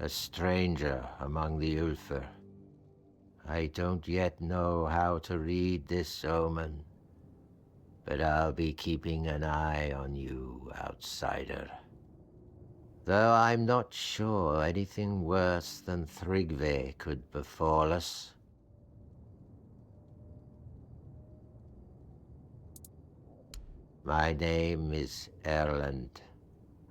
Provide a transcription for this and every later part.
a stranger among the Ulfr. I don't yet know how to read this omen, but I'll be keeping an eye on you, outsider. Though I'm not sure anything worse than Thrygve could befall us. My name is Erlend.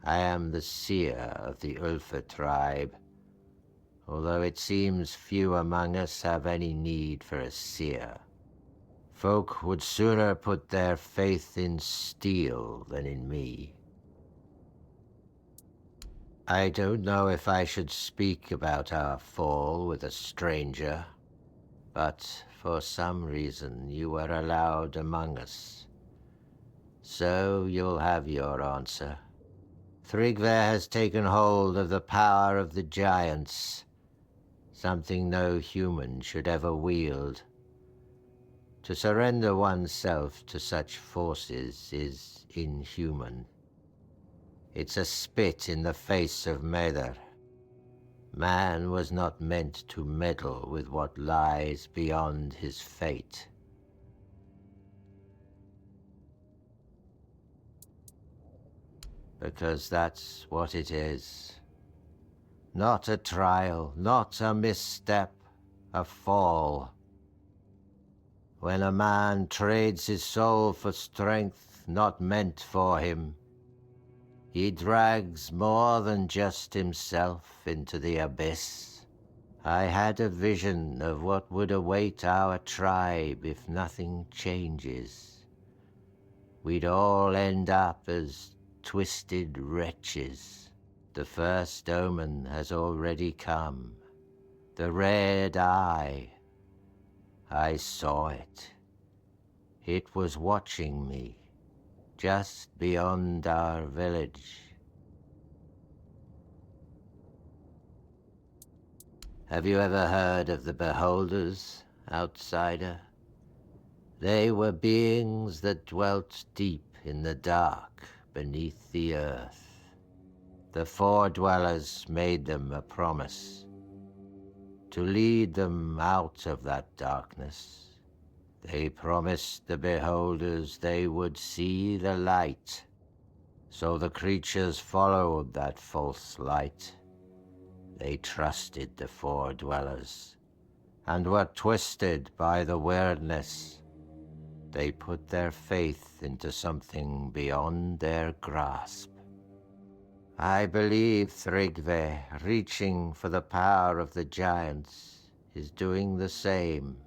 I am the seer of the Ulfr tribe, although it seems few among us have any need for a seer. Folk would sooner put their faith in steel than in me. I don't know if I should speak about our fall with a stranger, but for some reason you were allowed among us. So you'll have your answer. Thrygve has taken hold of the power of the giants, something no human should ever wield. To surrender oneself to such forces is inhuman. It's a spit in the face of Medr. Man was not meant to meddle with what lies beyond his fate. Because that's what it is. Not a trial, not a misstep, a fall. When a man trades his soul for strength not meant for him, he drags more than just himself into the abyss. I had a vision of what would await our tribe if nothing changes. We'd all end up as twisted wretches. The first omen has already come. The red eye. I saw it. It was watching me, just beyond our village. Have you ever heard of the Beholders, outsider? They were beings that dwelt deep in the dark beneath the earth. The Four-Dwellers made them a promise to lead them out of that darkness. They promised the Beholders they would see the light, so the creatures followed that false light. They trusted the Four-Dwellers and were twisted by the weirdness. They put their faith into something beyond their grasp. I believe Thrygve, reaching for the power of the giants, is doing the same,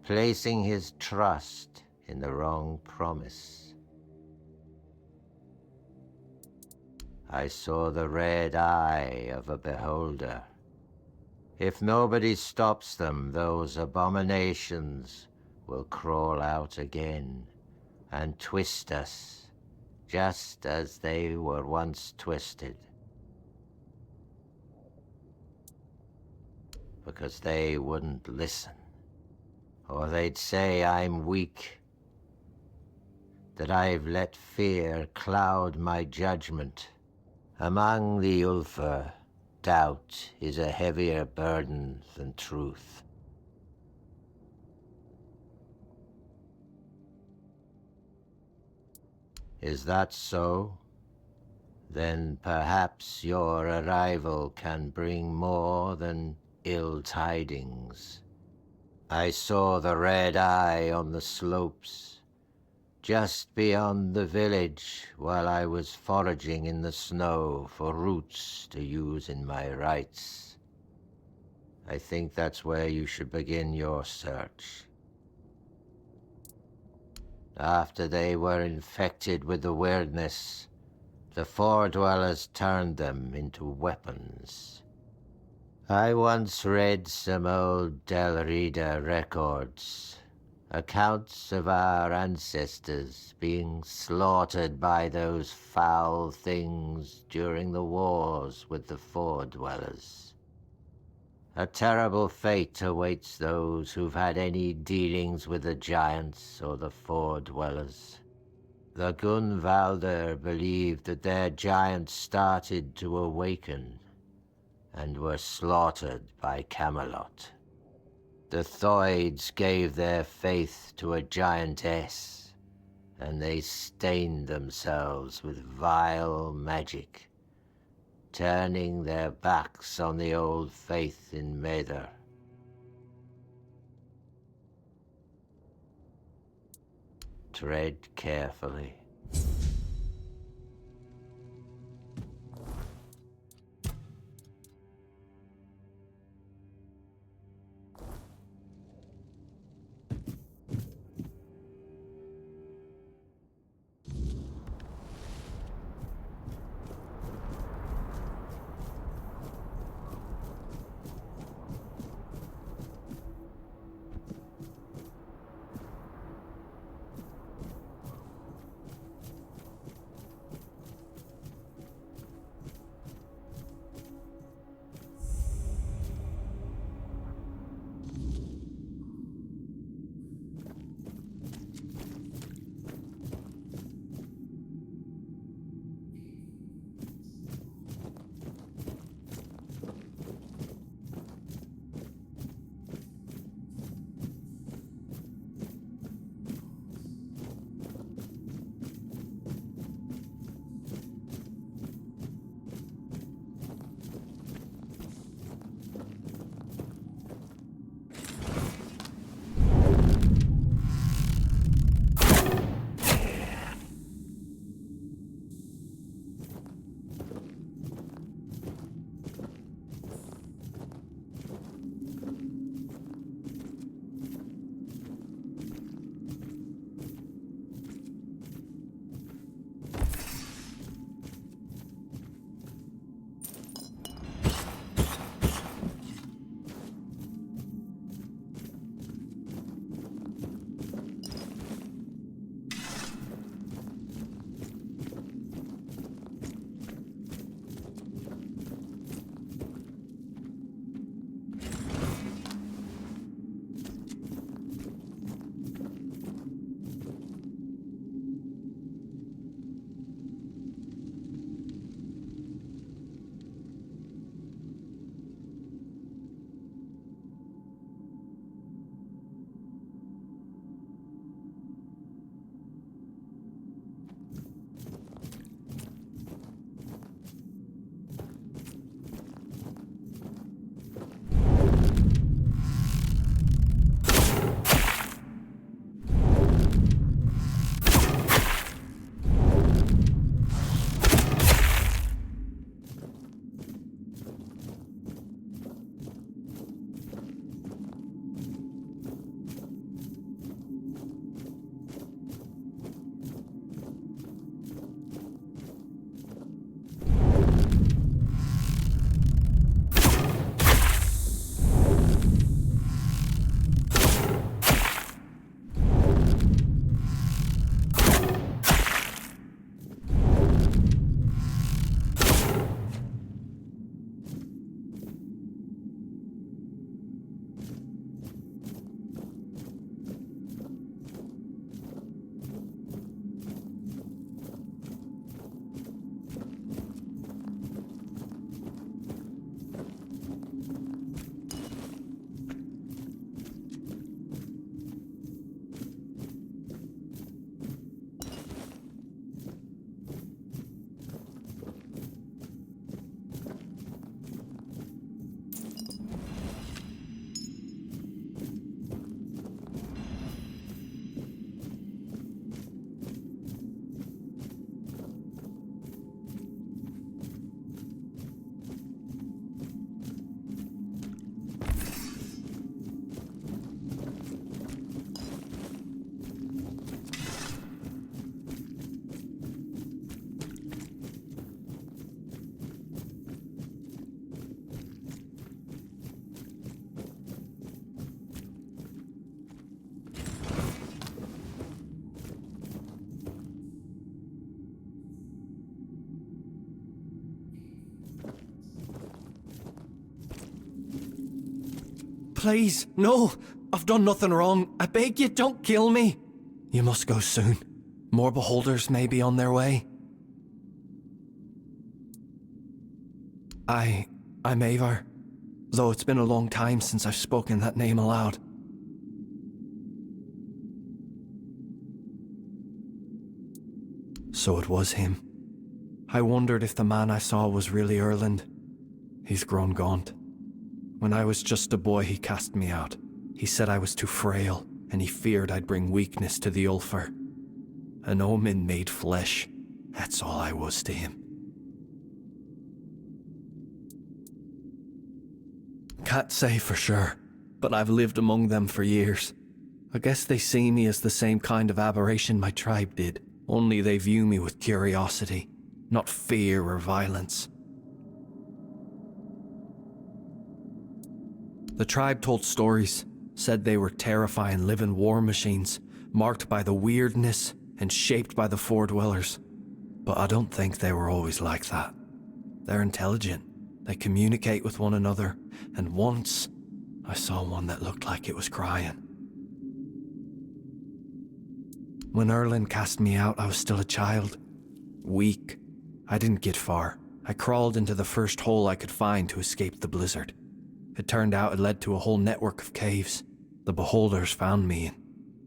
placing his trust in the wrong promise. I saw the red eye of a beholder. If nobody stops them, those abominations will crawl out again and twist us, just as they were once twisted. Because they wouldn't listen. Or they'd say I'm weak, that I've let fear cloud my judgment. Among the Ulfr, doubt is a heavier burden than truth. Is that so? Then perhaps your arrival can bring more than ill tidings. I saw the red eye on the slopes, just beyond the village, while I was foraging in the snow for roots to use in my rites. I think that's where you should begin your search. After they were infected with the weirdness, the Four-Dwellers turned them into weapons. I once read some old Del Rida records, accounts of our ancestors being slaughtered by those foul things during the wars with the Four-Dwellers. A terrible fate awaits those who've had any dealings with the giants or the Four-Dwellers. The Gunvalder believed that their giants started to awaken, and were slaughtered by Camelot. The Thoids gave their faith to a giantess, and they stained themselves with vile magic, turning their backs on the old faith in Maeder. Tread carefully. Please, no! I've done nothing wrong. I beg you, don't kill me. You must go soon. More beholders may be on their way. I'm Avar, though it's been a long time since I've spoken that name aloud. So it was him. I wondered if the man I saw was really Erlend. He's grown gaunt. When I was just a boy, he cast me out. He said I was too frail, and he feared I'd bring weakness to the Ulfar. An Omen made flesh. That's all I was to him. Can't say for sure, but I've lived among them for years. I guess they see me as the same kind of aberration my tribe did, only they view me with curiosity, not fear or violence. The tribe told stories, said they were terrifying living war machines, marked by the weirdness and shaped by the Four-Dwellers. But I don't think they were always like that. They're intelligent, they communicate with one another, and once I saw one that looked like it was crying. When Erlend cast me out, I was still a child. Weak. I didn't get far. I crawled into the first hole I could find to escape the blizzard. It turned out it led to a whole network of caves. The Beholders found me and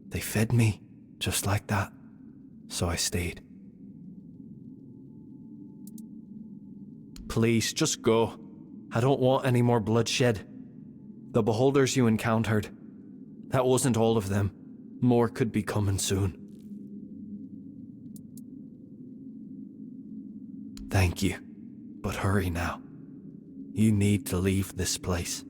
they fed me, just like that. So I stayed. Please, just go. I don't want any more bloodshed. The Beholders you encountered, that wasn't all of them. More could be coming soon. Thank you, but hurry now. You need to leave this place.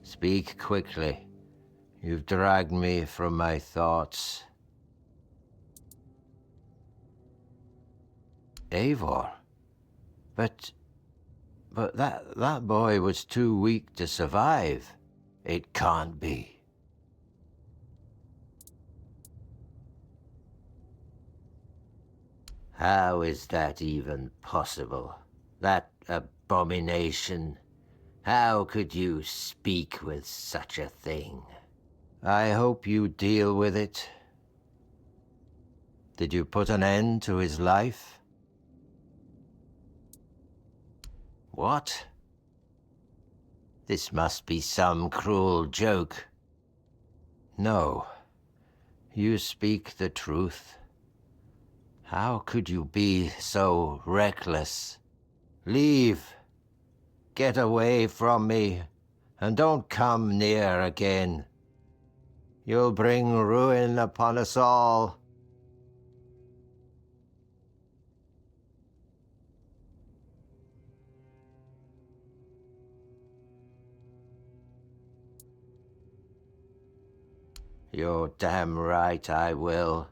Speak quickly. You've dragged me from my thoughts. Eivor? But that boy was too weak to survive. It can't be. How is that even possible? That abomination? How could you speak with such a thing? I hope you deal with it. Did you put an end to his life? What? This must be some cruel joke. No. You speak the truth. How could you be so reckless? Leave. Get away from me, and don't come near again. You'll bring ruin upon us all. You're damn right I will.